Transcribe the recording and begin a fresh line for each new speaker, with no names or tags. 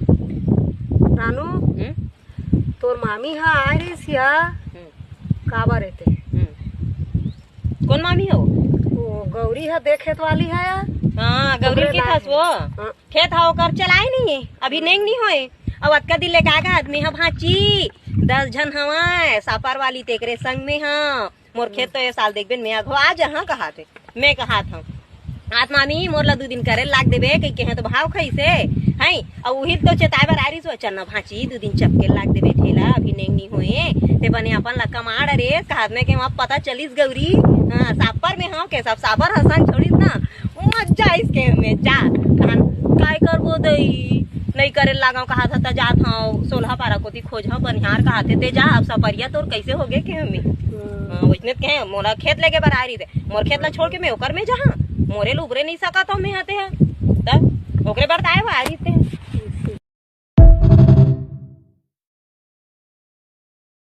रानू तोर मामी हा आए रे सिया काबर रहते।
कौन मामी हो?
वो गौरी है देखेत वाली है यार।
हाँ गौरी के खस वो खेत हा कर चलाए नहीं अभी नहीं होए। अब अतका दिल लेके आगा आदमी हा भाची 10 जन हवा सापार वाली तेकरे संग में हाँ मोर खेत तो ये साल देखबे मैं अघो आज हाँ कहा थे मैं कहा था आज मामी मोर ला 2 दिन करे लाग देबे कई के तो भाव खइसे है अब उही तो चेताए बर आरी सो चलना भाची 2 दिन चपके लाग देबे ठेला अभी नहीं होए ते बने अपन ला कमाड़ रे कहा में के वहां पता चलिस गौरी हां सापर में हां के सब साबर हसन छोड़िस ना मजा इसके में जा काय करबो दई नहीं करे लागा कहा था जात हूँ 16 पारा कोती खोज बनिहार कहा थे जा अब सपरिया तोर कैसे हो गए के हमें उसने कहे मोरा खेत लेके बर आ रही थे मोर खेत ला छोड़ के मैं ओकर में जहाँ मोरे लुबरे नहीं सका तो मैं आते हैं तब ओकरे बर आए आ रही थे